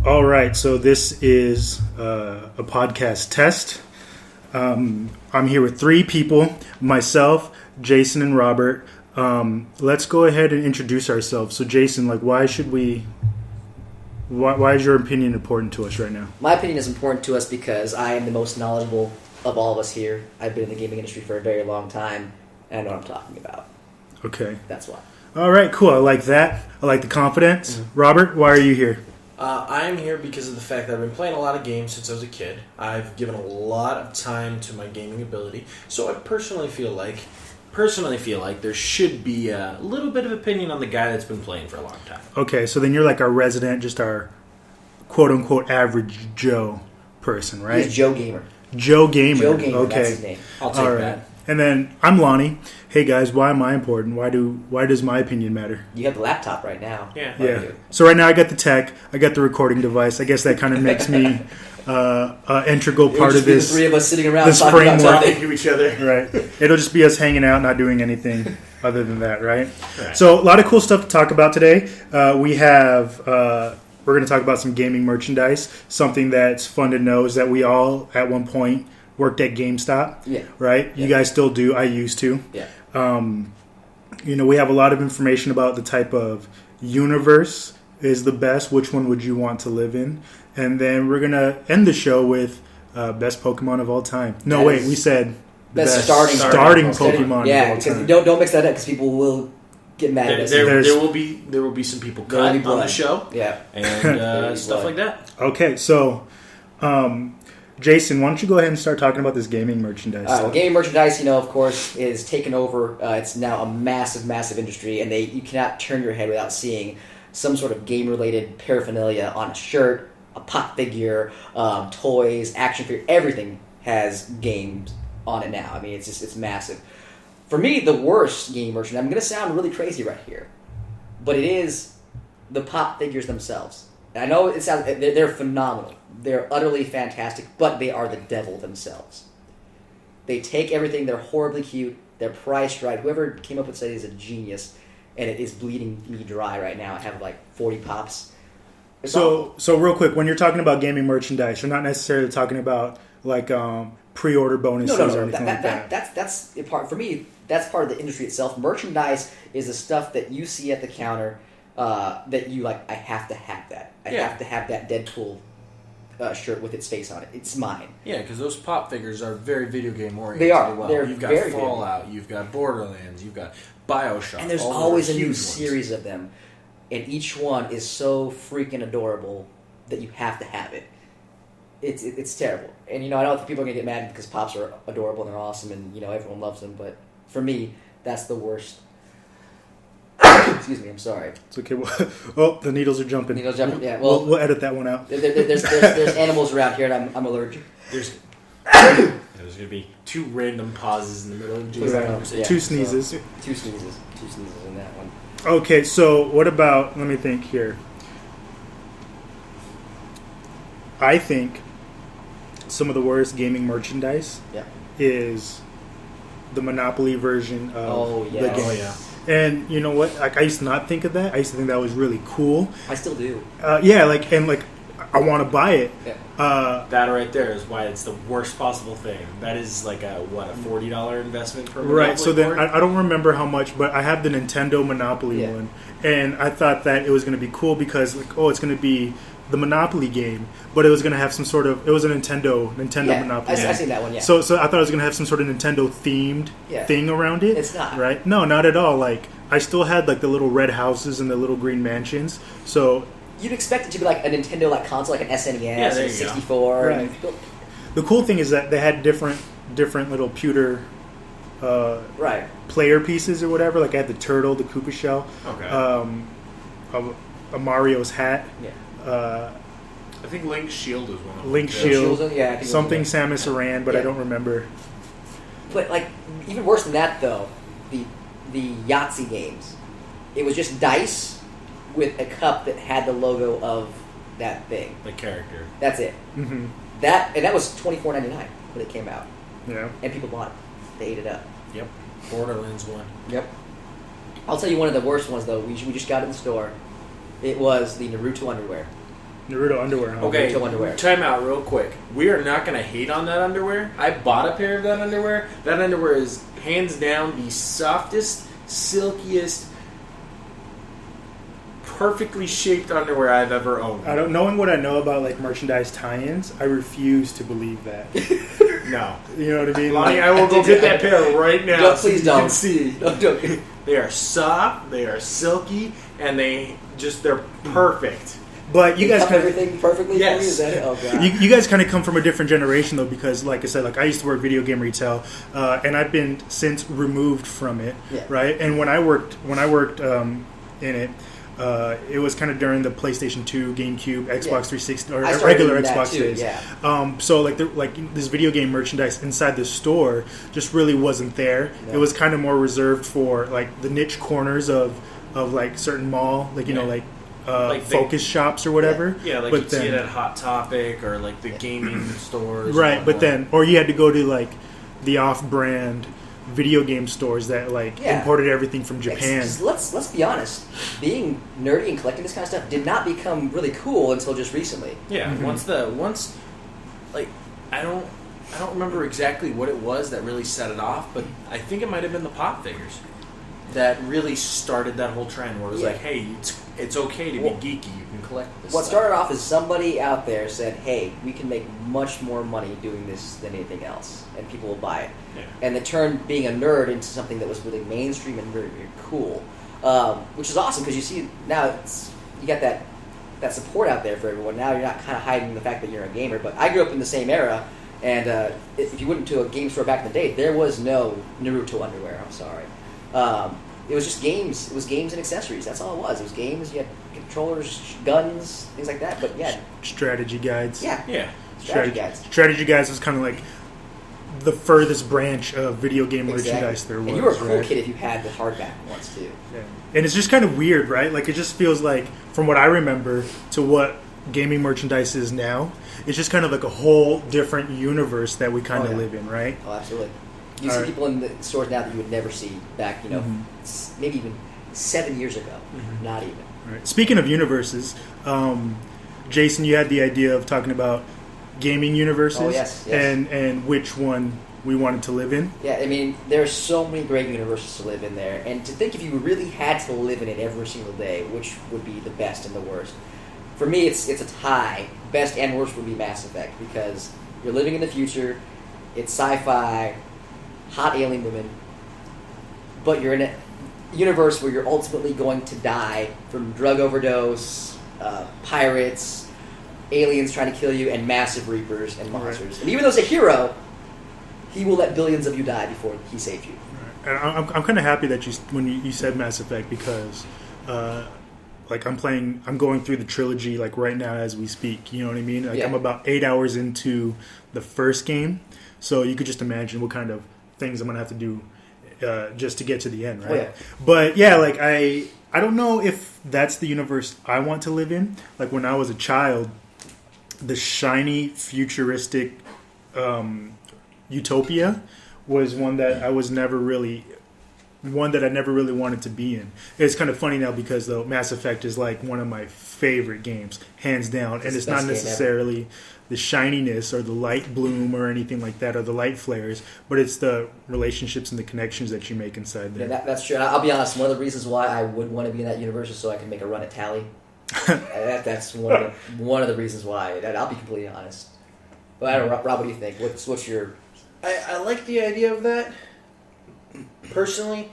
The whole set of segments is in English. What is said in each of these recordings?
All right, so this is a podcast test. I'm here with three people, myself, Jason, and Robert. Let's go ahead and introduce ourselves. So, Jason, why is your opinion important to us right now? My opinion is important to us because I am the most knowledgeable of all of us here. I've been in the gaming industry for a very long time, and I know what I'm talking about. Okay. That's why. All right, cool. I like that. I like the confidence. Mm-hmm. Robert, why are you here? I am here because of the fact that I've been playing a lot of games since I was a kid. I've given a lot of time to my gaming ability, so I personally feel like there should be a little bit of opinion on the guy that's been playing for a long time. Okay, so then you're like our resident, just our quote-unquote average Joe person, right? He's Joe Gamer. Joe Gamer. Joe Gamer, okay. That's his name. I'll take that. And then I'm Lani. Hey guys, why am I important? Why does my opinion matter? You have the laptop right now. Yeah. So right now I got the tech, I got the recording device. I guess that kind of makes me an integral part of this. The three of us sitting around this talking about framework. something To each other. Right. It'll just be us hanging out, not doing anything other than that, right? So a lot of cool stuff to talk about today. We're going to talk about some gaming merchandise. Something that's fun to know is that we all at one point worked at GameStop, right? Yeah. You guys still do. I used to. Yeah. We have a lot of information about the type of universe is the best. Which one would you want to live in? And then we're going to end the show with best Pokemon of all time. No, wait, we said best starting Pokemon yeah, of all time. because don't mix that up because people will get mad at us. There will be some people cut on the show. Yeah. And stuff like that. Okay, so Jason, why don't you go ahead and start talking about this gaming merchandise? Well, gaming merchandise, of course, is taken over. It's now a massive, massive industry, and you cannot turn your head without seeing some sort of game-related paraphernalia on a shirt, a pop figure, toys, action figure. Everything has games on it now. I mean, it's massive. For me, the worst gaming merchandise, I'm going to sound really crazy right here, but it is the pop figures themselves. And I know they're phenomenal. They're utterly fantastic, but they are the devil themselves. They take everything, they're horribly cute, they're priced right. Whoever came up with it is a genius, and it is bleeding me dry right now. I have 40 pops. So real quick, when you're talking about gaming merchandise, you're not necessarily talking about pre-order bonuses or anything like that. That's a part, for me, that's part of the industry itself. Merchandise is the stuff that you see at the counter that you I have to have that. I have to have that Deadpool shirt with its face on it. It's mine. Yeah, because those pop figures are very video game oriented. They are. Well. They're you've got very Fallout, you've got Borderlands, you've got BioShock. And there's always a new series of them. And each one is so freaking adorable that you have to have it. It's terrible. And I know people are going to get mad because pops are adorable and they're awesome and everyone loves them, but for me, that's the worst. Excuse me, I'm sorry. It's okay. Well, the needles are jumping. Yeah. Well, we'll edit that one out. There's animals around here, and I'm allergic. There's going to be two random pauses in the middle of Jason's conversation. Two sneezes. Two sneezes in that one. Okay, so what about? Let me think here. I think some of the worst gaming merchandise is the Monopoly version of the game. Oh, yeah. And you know what? I used to not think of that. I used to think that was really cool. I still do. I want to buy it. Yeah. That right there is why it's the worst possible thing. That is a $40 investment for a Monopoly right. So then board? I don't remember how much, but I have the Nintendo Monopoly one, and I thought that it was going to be cool because it's going to be the Monopoly game, but it was going to have some sort of. It was a Nintendo Monopoly. I seen that one. Yeah. So I thought it was going to have some sort of Nintendo themed thing around it. It's not. Right? No, not at all. I still had the little red houses and the little green mansions. So you'd expect it to be a Nintendo console, like an SNES or 64. Right. The cool thing is that they had different little pewter player pieces or whatever. I had the turtle, the Koopa shell, a Mario's hat. Yeah. I think Link's Shield is one of them. Link's Shield. Yeah. Something Samus Aran, but I don't remember. But even worse than that though, the Yahtzee games. It was just dice with a cup that had the logo of that thing. The character. That's it. Mm-hmm. That was $24.99 when it came out. Yeah. And people bought it. They ate it up. Yep. Borderlands 1. Yep. I'll tell you one of the worst ones though. We just got it in the store. It was the Naruto underwear. Naruto underwear. Huh? Okay, Naruto underwear. time out real quick. We are not going to hate on that underwear. I bought a pair of that underwear. That underwear is hands down the softest, silkiest, perfectly shaped underwear I've ever owned. Knowing what I know about like merchandise tie-ins, I refuse to believe that. No. You know what I mean? Lonnie, I will go get that pair right now. Don't, please so you don't. can see. Don't. They are soft, they are silky, and they're perfect. But you guys cut everything perfectly Yes. for you? Is that it? Oh, God. You guys kind of come from a different generation though, because like I said, like I used to work video game retail, and I've been since removed from it, Yeah. right? And when I worked in it, it was kind of during the PlayStation 2, GameCube, Xbox 360, or I started regular doing that Xbox too, days. yeah. So like this video game merchandise inside the store just really wasn't there. No. It was kind of more reserved for like the niche corners of like certain mall, like you know like focus shops or whatever. Yeah, like but you'd see it at Hot Topic or like the gaming stores. Right, and but whatnot. then, or you had to go to like the off-brand video game stores that like Yeah. imported everything from Japan. 'Cause let's be honest. Being nerdy and collecting this kind of stuff did not become really cool until just recently. Yeah, once like I don't remember exactly what it was that really set it off, but I think it might have been the pop figures that really started that whole trend where it was Yeah. like, hey, it's okay to be geeky. You can collect this What stuff. started off is somebody out there said, "Hey, we can make much more money doing this than anything else, and people will buy it." Yeah. And it turned being a nerd into something that was really mainstream and very, very cool, which is awesome because you see now you got that support out there for everyone. Now you're not kind of hiding the fact that you're a gamer. But I grew up in the same era, and if you went into a game store back in the day, there was no Naruto underwear. I'm sorry. It was just games. It was games and accessories. That's all it was. It was games. You had controllers, guns, things like that. But yeah, Strategy guides. yeah, Yeah. strategy guides. Strategy guides was kind of like the furthest branch of video game Exactly. merchandise there was. And you were a cool right? kid if you had the hardback ones too. Yeah. And it's just kind of weird, right? Like it just feels like, from what I remember to what gaming merchandise is now, it's just kind of like a whole different universe that we kind of yeah. live in, right? Oh, absolutely. You All see right. people in the stores now that you would never see back, maybe even 7 years ago. Not even. Right. Speaking of universes, Jason, you had the idea of talking about gaming universes, Oh, yes. and which one we wanted to live in. Yeah, I mean, there's so many great universes to live in there, and to think if you really had to live in it every single day, which would be the best and the worst? For me, it's a tie. Best and worst would be Mass Effect because you're living in the future. It's sci-fi, hot alien women, but you're in a universe where you're ultimately going to die from drug overdose, pirates, aliens trying to kill you, and massive reapers and monsters. Right. And even though he's a hero, he will let billions of you die before he saves you. And I'm kind of happy that when you said Mass Effect because, like I'm going through the trilogy like right now as we speak. You know what I mean? Like Yeah. I'm about 8 hours into the first game, so you could just imagine what kind of things I'm gonna have to do just to get to the end, right? Oh, yeah. But yeah, like I don't know if that's the universe I want to live in. Like when I was a child, the shiny futuristic utopia was one that I never really wanted to be in. It's kind of funny now because though Mass Effect is like one of my favorite games, hands down, and It's it's the not best game necessarily the shininess or the light bloom or anything like that or the light flares, but it's the relationships and the connections that you make inside there. Yeah, that's true. And I'll be honest, one of the reasons why I would want to be in that universe is so I can make a run at Tally. That's one of the reasons why. I'll be completely honest. But I don't know, Rob, what do you think? What's your... I like the idea of that. Personally,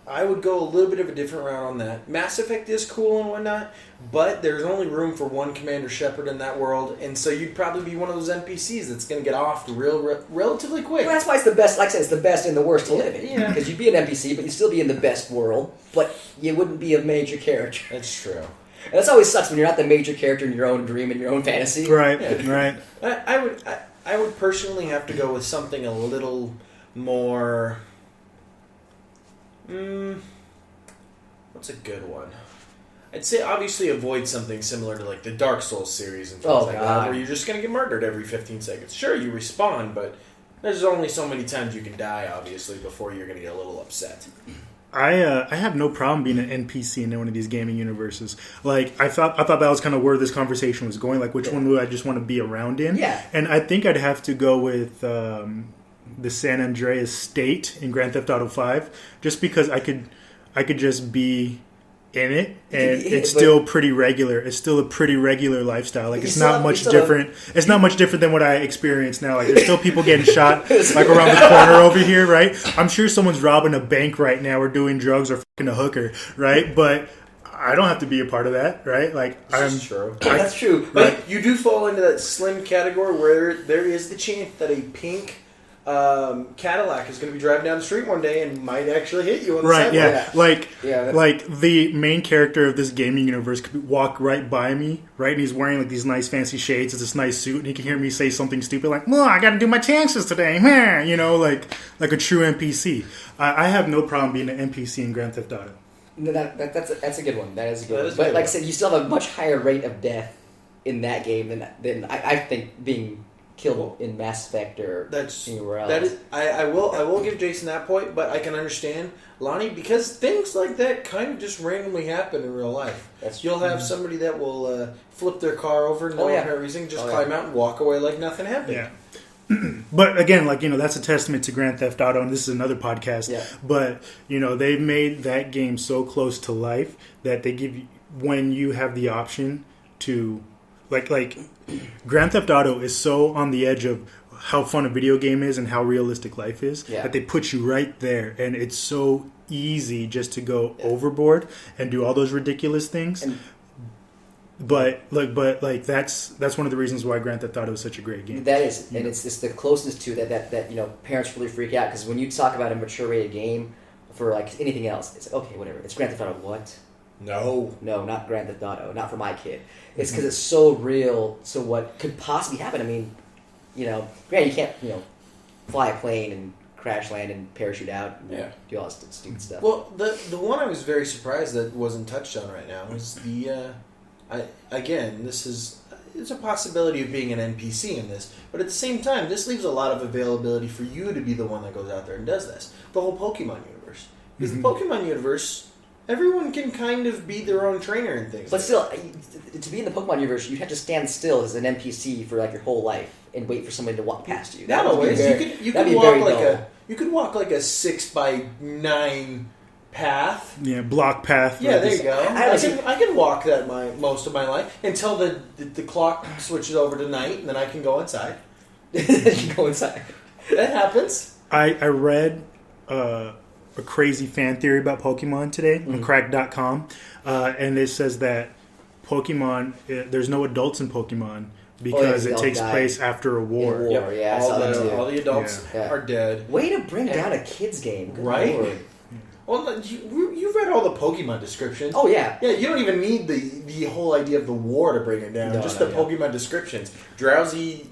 I would go a little bit of a different route on that. Mass Effect is cool and whatnot, but there's only room for one Commander Shepard in that world, and so you'd probably be one of those NPCs that's going to get off relatively quick. Well, that's why it's the best. Like I said, it's the best and the worst to live in. Yeah. Because you'd be an NPC, but you'd still be in the best world, but you wouldn't be a major character. That's true. And that's always sucks when you're not the major character in your own dream and your own fantasy. Right, Yeah. right. I would personally have to go with something a little more... what's a good one? I'd say obviously avoid something similar to like the Dark Souls series and things Oh, like God. that, where you're just going to get murdered every 15 seconds. Sure, you respawn, but there's only so many times you can die, obviously, before you're going to get a little upset. I have no problem being an NPC in one of these gaming universes. Like I thought that was kind of where this conversation was going. Like which one would I just want to be around in? Yeah. And I think I'd have to go with the San Andreas state in Grand Theft Auto 5, just because I could just be in it, and it's still pretty regular. It's still a pretty regular lifestyle. Like it's not much different. It's not much different than what I experience now. Like there's still people getting shot like around the corner over here, right? I'm sure someone's robbing a bank right now, or doing drugs, or fucking a hooker, right? But I don't have to be a part of that, right? Like That's true. That's true. But you do fall into that slim category where there is the chance that a pink Cadillac is going to be driving down the street one day and might actually hit you on the sidewalk. Like the main character of this gaming universe could walk right by me, right? And he's wearing like these nice fancy shades, it's this nice suit, and he can hear me say something stupid like, "Well, I got to do my taxes today," you know, like a true NPC. I have no problem being an NPC in Grand Theft Auto. No, that's a good one. That is a good one. But like I said, you still have a much higher rate of death in that game than I think being killed in Mass Effect or anywhere else. That is, I will give Jason that point, but I can understand Lani, because things like that kind of just randomly happen in real life. You'll have somebody that will flip their car over and no apparent reason, just climb out and walk away like nothing happened. Yeah. But again, like, you know, that's a testament to Grand Theft Auto, and this is another podcast. Yeah. But, you know, they've made that game so close to life that they give you, when you have the option to, like Grand Theft Auto is so on the edge of how fun a video game is and how realistic life is that they put you right there, and it's so easy just to go overboard and do all those ridiculous things. But that's one of the reasons why Grand Theft Auto is such a great game. That is, and it's the closest to that you know, parents really freak out, because when you talk about a mature rated game for like anything else, it's okay, whatever. It's Grand Theft Auto. What? No, not Grand Theft Auto. Not for my kid. It's because it's so real. So what could possibly happen? I mean, you know, granted, you can't, you know, fly a plane and crash land and parachute out and do all this stupid stuff. Well, the one I was very surprised that wasn't touched on right now is it's a possibility of being an NPC in this, but at the same time, this leaves a lot of availability for you to be the one that goes out there and does this. The whole Pokemon universe. Because the Pokemon universe, everyone can kind of be their own trainer and things. But still, to be in the Pokemon universe, you'd have to stand still as an NPC for like your whole life and wait for somebody to walk past you. Not always. You could walk like a 6x9 path. Yeah, block path. Yeah, there you go. I can walk that most of my life until the clock switches over to night, and then I can go inside. You go inside. That happens. I read a crazy fan theory about Pokemon today on crack.com, and it says that Pokemon, there's no adults in Pokemon because it takes place after a war. Yeah, all the adults are dead. Way to bring down a kid's game. Good right? Lord. Well, you've read all the Pokemon descriptions. Oh, yeah. Yeah, you don't even need the whole idea of the war to bring it down. Pokemon descriptions. Drowsy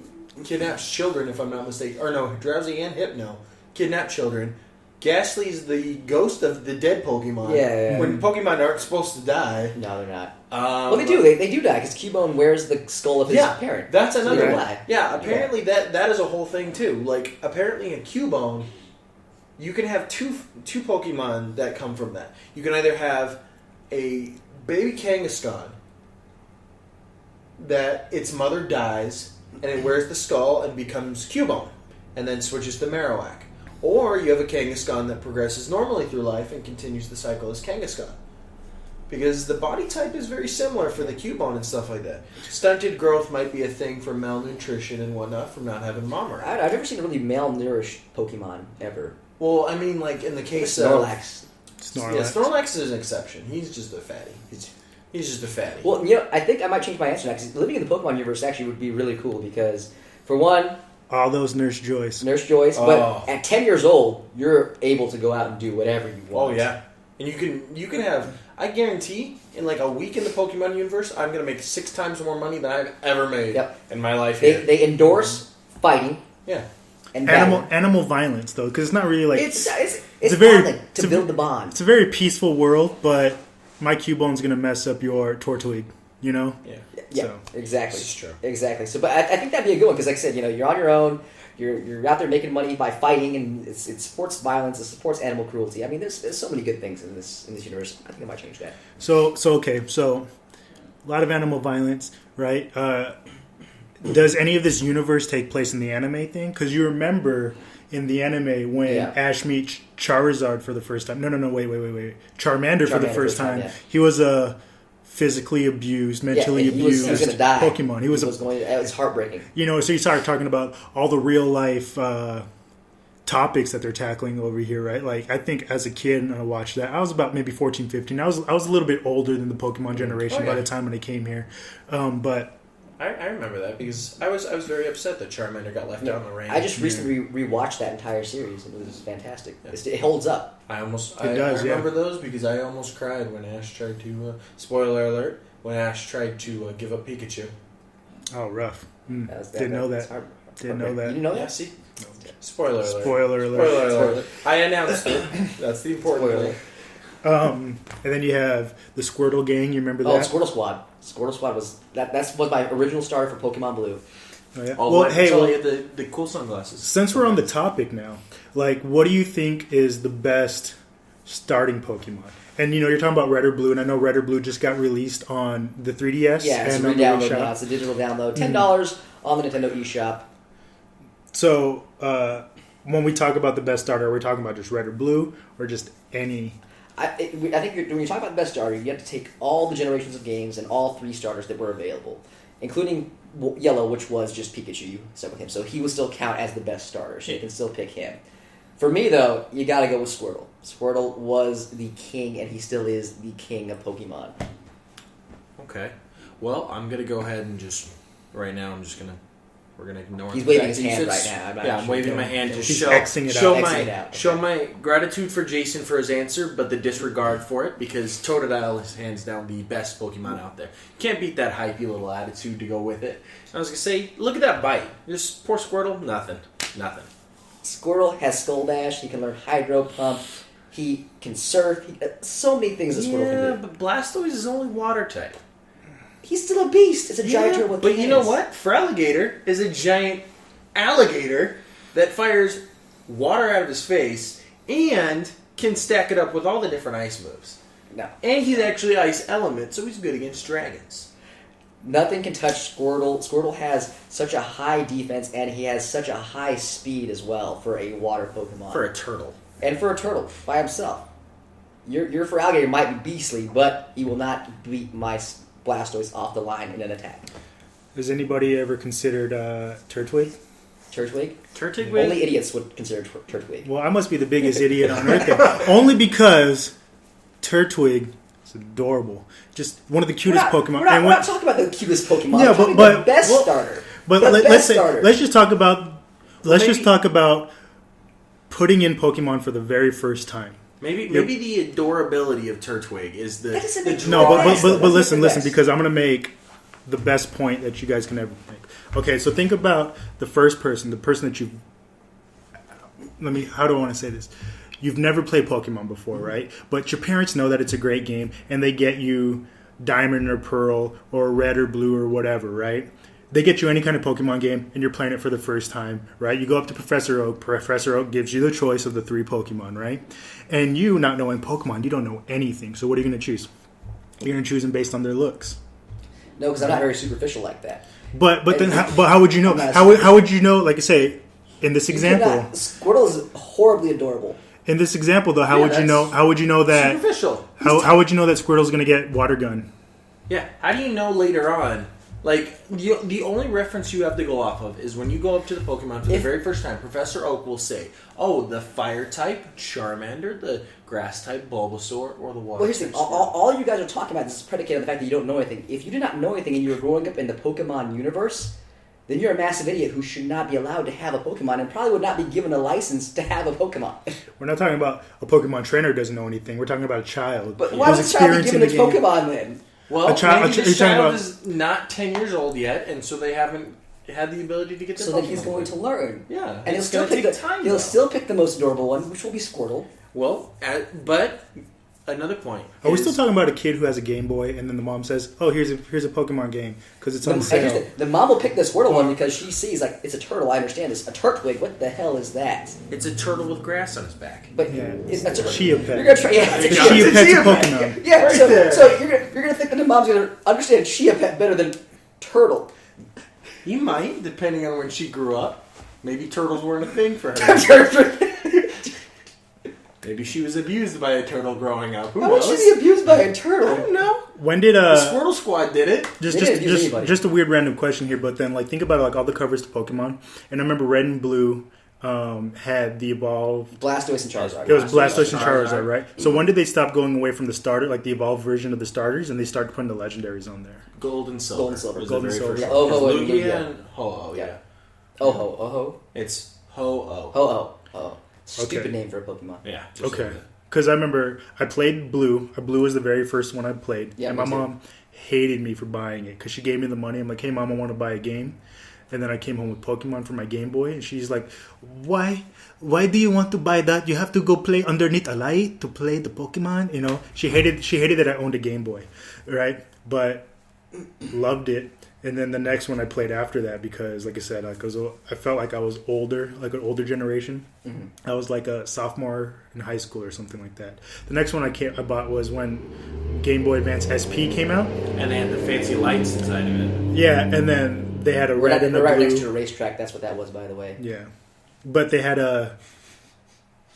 kidnaps children, if I'm not mistaken. Or no, Drowsy and Hypno kidnap children. Ghastly's the ghost of the dead Pokemon. Yeah. When Pokemon aren't supposed to die. No, they're not. Well, they do. They do die, because Cubone wears the skull of his parent. That's another one. Die. Yeah, apparently that is a whole thing, too. Like, apparently in Cubone, you can have two Pokemon that come from that. You can either have a baby Kangaskhan that its mother dies, and it wears the skull and becomes Cubone, and then switches to Marowak. Or you have a Kangaskhan that progresses normally through life and continues the cycle as Kangaskhan. Because the body type is very similar for the Cubone and stuff like that. Stunted growth might be a thing for malnutrition and whatnot from not having mom around. I've never seen a really malnourished Pokemon, ever. Well, I mean, like, in the case Snorlax. Yeah, Snorlax is an exception. He's just a fatty. He's just a fatty. Well, you know, I think I might change my answer now, because living in the Pokemon universe actually would be really cool, because, for one... all those Nurse Joys. But at 10 years old, you're able to go out and do whatever you want. Oh, yeah. And you can have... I guarantee, in like a week in the Pokemon universe, I'm going to make 6 times more money than I've ever made in my life. They endorse fighting. Yeah. And animal violence, though, because it's not really like it's to build the bond. It's a very peaceful world, but my Cubone's gonna mess up your Tortwig. you know? Yeah, So. exactly. This is true. Exactly. So, but I think that'd be a good one because, like I said, you're on your own. You're out there making money by fighting, and it supports violence. It supports animal cruelty. I mean, there's so many good things in this universe. I think I might change that. So a lot of animal violence, right? Does any of this universe take place in the anime thing? Because you remember in the anime when Ash meets Charizard for the first time. No, wait. Charmander for the first time. He was a physically abused, mentally abused he was gonna die. Pokemon. It was heartbreaking. You know, so you start talking about all the real life topics that they're tackling over here, right? Like, I think as a kid, and I watched that, I was about maybe 14, 15. I was a little bit older than the Pokemon generation by the time when I came here. But I remember that because I was very upset that Charmander got left out on the range. I just recently rewatched that entire series, and it was fantastic. It holds up. I remember those because I almost cried when Ash tried to, spoiler alert, when Ash tried to give up Pikachu. Oh, rough. Didn't know that. You didn't know that? Yeah, see? Spoiler alert. Spoiler alert. I announced it. That's the important thing. And then you have the Squirtle gang. You remember that? Oh, Squirtle Squad. Squirtle Squad was my original starter for Pokemon Blue. Oh, yeah. He had the cool sunglasses. Since we're on the topic now, like, what do you think is the best starting Pokemon? And, you know, you're talking about Red or Blue, and I know Red or Blue just got released on the 3DS. Yeah, it's a re-download now. It's a digital download. $10 on the Nintendo eShop. So, when we talk about the best starter, are we talking about just Red or Blue, or just any? I think when you talk about the best starter, you have to take all the generations of games and all three starters that were available, including Yellow, which was just Pikachu. You stuck with him, so he would still count as the best starter. So you can still pick him. For me, though, you got to go with Squirtle. Squirtle was the king, and he still is the king of Pokemon. Okay. Well, I'm gonna go ahead and right now. We're gonna ignore. He's waving his hand right now. I'm waving my hand to show my gratitude for Jason for his answer, but the disregard for it because Totodile is hands down the best Pokemon out there. Can't beat that hypey little attitude to go with it. I was gonna say, look at that bite. Just poor Squirtle, nothing. Squirtle has Skull Dash. He can learn Hydro Pump. He can surf. So many things that Squirtle can do. Yeah, but Blastoise is only water type. He's still a beast. It's a giant turtle with But you know what? Feraligatr is a giant alligator that fires water out of his face and can stack it up with all the different ice moves. No. And he's actually ice element, so he's good against dragons. Nothing can touch Squirtle. Squirtle has such a high defense, and he has such a high speed as well for a water Pokemon. For a turtle. And for a turtle, by himself. Your Feraligatr might be beastly, but he will not beat my Blastoise off the line in an attack. Has anybody ever considered Turtwig? Turtwig? Turtwig? Only idiots would consider Turtwig. Well, I must be the biggest idiot on earth then. Only because Turtwig is adorable. Just one of the cutest Pokemon. We're not talking about the cutest Pokemon. Yeah, but the best starter. But let's just talk about putting in Pokemon for the very first time. Maybe the adorability of Turtwig is the but listen, because I'm going to make the best point that you guys can ever make. Okay, so think about the person that how do I want to say this? You've never played Pokemon before, right? But your parents know that it's a great game, and they get you Diamond or Pearl or Red or Blue or whatever, right? They get you any kind of Pokemon game, and you're playing it for the first time, right? You go up to Professor Oak. Professor Oak gives you the choice of the 3 Pokemon, right? And you, not knowing Pokemon, you don't know anything. So what are you going to choose? You're going to choose them based on their looks. No, because I'm not very superficial like that. But how would you know? How would you know? Like I say, in this example, Squirtle is horribly adorable. In this example, though, how would you know? How would you know that? Superficial. How would you know that Squirtle's going to get Water Gun? Yeah. How do you know later on? Like, the only reference you have to go off of is when you go up to the Pokemon for the very first time, Professor Oak will say, oh, the fire type, Charmander, the grass type, Bulbasaur, or the water type. Well, here's the thing. All you guys are talking about is predicated on the fact that you don't know anything. If you did not know anything and you were growing up in the Pokemon universe, then you're a massive idiot who should not be allowed to have a Pokemon and probably would not be given a license to have a Pokemon. We're not talking about a Pokemon trainer who doesn't know anything. We're talking about a child. But why would a child be given a Pokemon then? Well, maybe this child is not 10 years old yet, and so they haven't had the ability to get the Pokemon. So then he's going to learn. Yeah, and he'll still pick the most adorable one, which will be Squirtle. Well, but another point. Are we still talking about a kid who has a Game Boy and then the mom says, "Oh, here's a Pokemon game because it's on sale." The mom will pick the Squirtle one because she sees like it's a turtle. I understand this. A turtwig. What the hell is that? It's a turtle with grass on his back. But Yeah. it's a Chia Pet. You're gonna try. Yeah, it's a Chia Chia Pet's a Pet. Pokemon. Yeah. Right so there. so you're gonna think that the mom's gonna understand Chia Pet better than turtle. You might, depending on when she grew up. Maybe turtles weren't a thing for her. Maybe she was abused by a turtle growing up. Who How would knows? she be abused by a I turtle? don't know. When did The Squirtle Squad did it. They didn't abuse anybody. just a weird random question here, but then like think about like all the covers to Pokemon, and I remember Red and Blue had the evolved. Blastoise and Charizard. It was Blastoise and Charizard. Charizard, right? So when did they stop going away from the starter, like the evolved version of the starters, and they started putting the legendaries on there? Gold and silver. Gold and silver. was Gold the and very silver. first Yeah, one. Ho-Oh It's and Lugia Lugia. and Ho-Oh, yeah. Oh. It's Ho-Oh. Oh. Stupid Okay. name for a Pokemon. Yeah. just Okay. like that. Because I remember I played Blue. Blue was the very first one I played, Yeah, and me my too. mom hated me for buying it because she gave me the money. I'm like, "Hey, mom, I want to buy a game." And then I came home with Pokemon for my Game Boy, and she's like, "Why? Why do you want to buy that? You have to go play underneath a light to play the Pokemon." You know, she hated that I owned a Game Boy, right? But loved it. And then the next one I played after that because, like I said, I felt like I was older, like an older generation. Mm-hmm. I was like a sophomore in high school or something like that. The next one I bought was when Game Boy Advance SP came out. And they had the fancy lights inside of it. Yeah, and then they had a We're red and a right blue. next to a racetrack. That's what that was, by the way. Yeah, but they had a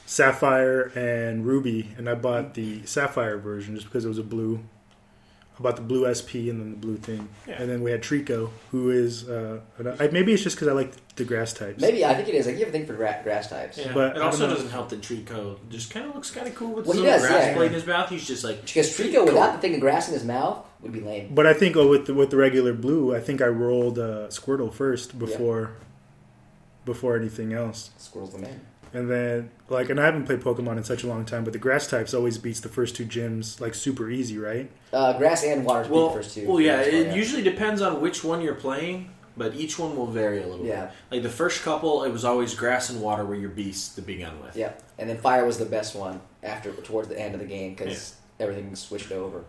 Sapphire and Ruby, and I bought the Sapphire version just because it was a blue. I bought the blue SP and then the blue thing, Yeah. and then we had Trico, who is maybe it's just because I like the grass types. Maybe I think it is. Like you have a thing for grass types. Yeah. But it I also don't know. doesn't help that Trico just kind of looks kind of cool with Well, his he little does, grass yeah. blade in his mouth. He's just like... Because Trico, without the thing of grass in his mouth, would be lame. But I think with the regular blue, I think I rolled Squirtle first before anything else. Squirrel's the man. And then, and I haven't played Pokemon in such a long time, but the grass types always beats the first two gyms, like, super easy, right? Grass and water Well, the first two. well, yeah, Yeah. it usually depends on which one you're playing, but each one will vary a little Yeah. bit. Like the first couple, it was always grass and water were your beasts to begin with. Yeah, and then fire was the best one towards the end of the game because everything switched over.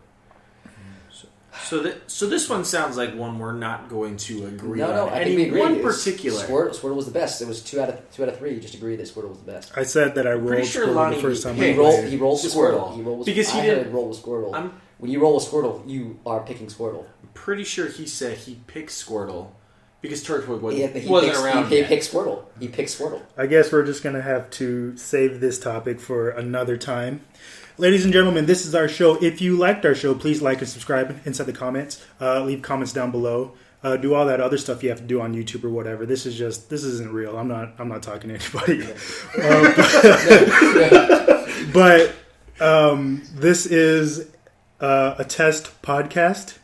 So this one sounds like one we're not going to agree on. No, I think we Any agreed. one It was particular. Squirtle was the best. It was 2 out of 3. Just agreed that Squirtle was the best. I said that I rolled Pretty sure Squirtle Lonnie the first time picked- I He rolled. played. He rolled with Squirtle. Squirtle. He rolled with Because he I didn't- heard roll with Squirtle. I'm When you roll with Squirtle, you are picking Squirtle. pretty sure he said he picked Squirtle because Turtwig He wasn't picks, around He yet. picks Squirtle. He picks Squirtle. I guess we're just going to have to save this topic for another time. Ladies and gentlemen, this is our show. If you liked our show, please like and subscribe inside the comments. Leave comments down below. Do all that other stuff you have to do on YouTube or whatever. This isn't real. I'm not talking to anybody. But this is a test podcast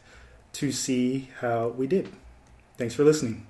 to see how we did. Thanks for listening.